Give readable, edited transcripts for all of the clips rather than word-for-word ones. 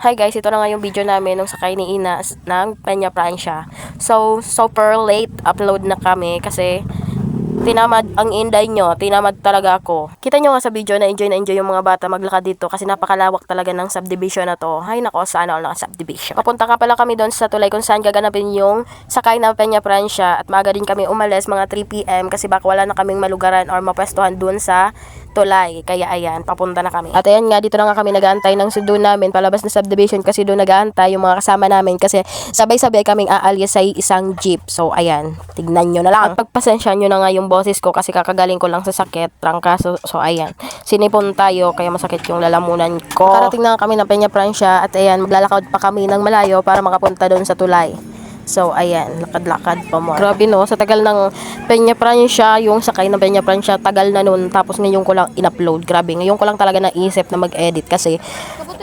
Hi guys, ito na nga yung video namin nung sakay ni Ina ng Peña Francia. So, super late upload na kami kasi tinamad ang inday nyo, tinamad talaga ako. Kita nyo nga sa video na enjoy yung mga bata maglakad dito kasi napakalawak talaga ng subdivision na to. Hay nako, sana all ng subdivision. Papunta ka pala kami doon sa tulay kung saan gaganapin yung sakay ng Peña Francia at maaga din kami umalis mga 3 PM kasi baka wala na kaming malugaran or mapwestuhan doon sa tulay. Kaya ayan, papunta na kami. At ayan nga, dito na nga kami nag-aantay ng sundo namin palabas na subdivision kasi doon nag-aantay yung mga kasama namin kasi sabay-sabay kaming aalis sa isang jeep. So ayan, tignan nyo na lang. At pagpasensya nyo na nga yung boses ko kasi kakagaling ko lang sa sakit, trangkaso. So ayan, sinipon tayo kaya masakit yung lalamunan ko. Karating na kami ng Peña Francia at ayan, maglalakad pa kami ng malayo para makapunta doon sa tulay. So, ayan, lakad-lakad pa mo. Grabe no, sa tagal ng Peña Francia, yung sakay ng Peña Francia, tagal na nun. Tapos ngayon ko lang in-upload. Grabe, ngayon ko lang talaga naisip na mag-edit kasi,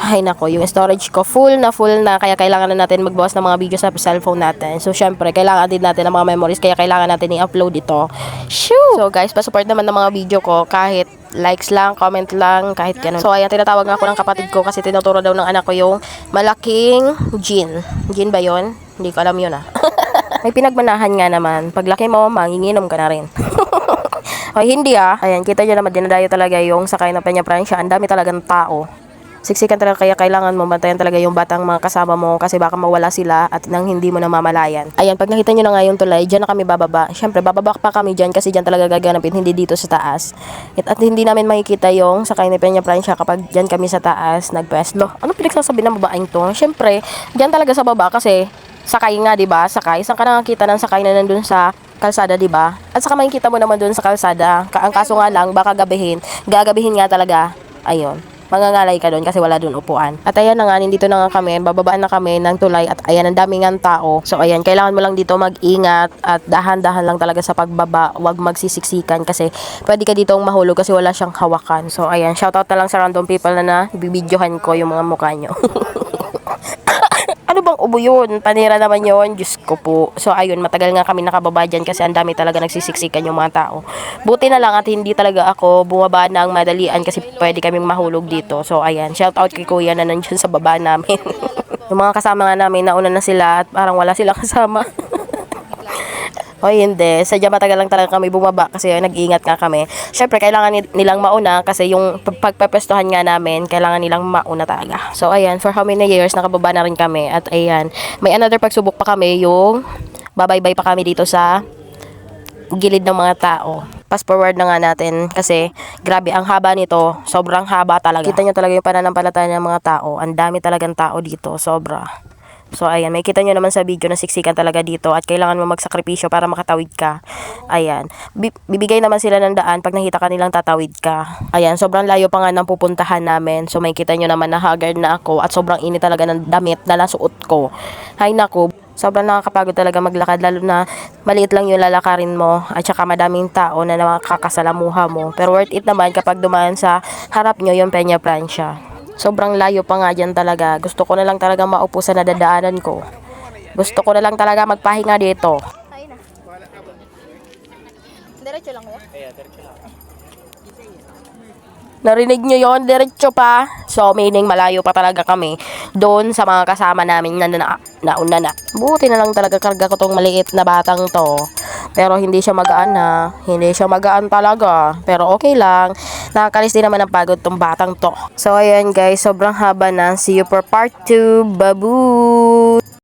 ay nako, yung storage ko full na, kaya kailangan na natin magbawas ng mga video sa cellphone natin. So, syempre, kailangan din natin ng mga memories, kaya kailangan natin i-upload ito. Shoo! So, guys, pa-support naman ng mga video ko kahit likes lang, comment lang, kahit ganun. So, ayan, tinatawag nga ako ng kapatid ko kasi tinuturo daw ng anak ko yung malaking gin. Gin ba yon? Hindi ko alam yun ah. May pinagmanahan nga naman. Paglaki mo, manginginom ka na rin. Ay, hindi ah. Ayan, kita nyo naman, dinadayo talaga yung sakay ng Peña Francia. Ang dami talagang tao. Siksikan talaga kaya kailangan mo bantayan talaga yung batang mga kasama mo kasi baka mawala sila at nang hindi mo namamalayan. Ayan, pag nakita nyo na nga yung tulay, dyan na kami bababa. Siyempre, bababa pa kami dyan kasi dyan talaga gaganapin, hindi dito sa taas. At hindi namin makikita yung sakay ni Peña Francia kapag dyan kami sa taas nagpwesto. Ano pinagsasabi ng babaeng to? Siyempre, dyan talaga sa baba kasi sakay nga, 'di ba? Sakay. Saan ka nakakita ng sakay na nandun sa kalsada, 'di ba? At saka makikita mo naman doon sa kalsada. Ang kaso nga lang baka gagabihin nga talaga. Ayun. Mangangalay ka doon kasi wala doon upuan. At ayan na nga, nandito na nga kami, bababaan na kami ng tulay at ayan, ang daming nga tao. So ayan, kailangan mo lang dito mag-ingat at dahan-dahan lang talaga sa pagbaba. Huwag magsisiksikan kasi pwede ka ditong mahulog kasi wala siyang hawakan. So ayan, shoutout na lang sa random people na bibidyohan ko yung mga mukha nyo. Ano bang ubo yun? Panira naman yun. Diyos ko po. So, ayun, matagal nga kami nakababa dyan kasi ang dami talaga nagsisiksikan yung mga tao. Buti na lang at hindi talaga ako bumaba ng madalian kasi pwede kaming mahulog dito. So, ayan, shout out kay kuya na nandiyan sa baba namin. Yung mga kasama nga namin, nauna na sila at parang wala silang kasama. O hindi, sadya matagal lang talaga kami bumaba kasi nag-iingat nga kami. Syempre, kailangan nilang mauna kasi yung pagpapestuhan nga namin, kailangan nilang mauna talaga. So, ayan, for how many years nakababa na rin kami. At ayan, may another pagsubok pa kami yung babaybay pa kami dito sa gilid ng mga tao. Fast forward na nga natin kasi grabe ang haba nito, sobrang haba talaga. Kita nyo talaga yung pananampalataya ng mga tao. Ang dami talagang tao dito, sobra. So, ayan, may kita nyo naman sa video na siksikan talaga dito at kailangan mo magsakripisyo para makatawid ka. Ayan, bibigay naman sila ng daan pag nakita ka nilang tatawid ka. Ayan, sobrang layo pa nga ng pupuntahan namin. So, may kita nyo naman na haggard na ako at sobrang init talaga ng damit na nasuot ko. Hay nako, sobrang nakakapagod talaga maglakad lalo na maliit lang yung lalakarin mo at saka madaming tao na nakakasalamuha mo. Pero worth it naman kapag dumaan sa harap nyo yung Peña Francia. Sobrang layo pa nga dyan talaga. Gusto ko na lang talaga maupo sa nadadaanan ko. Gusto ko na lang talaga magpahinga dito. Diretso lang ba? Diretso lang. Narinig nyo yon, diretso pa. So, meaning malayo pa talaga kami doon sa mga kasama namin na nauna na. Buti na lang talaga karga ko tong maliit na batang to. Pero hindi siya magaan na. Hindi siya magaan talaga. Pero okay lang. Nakakalis din naman ng pagod tong batang to. So, ayan guys. Sobrang haba na. See you for part 2. Babu!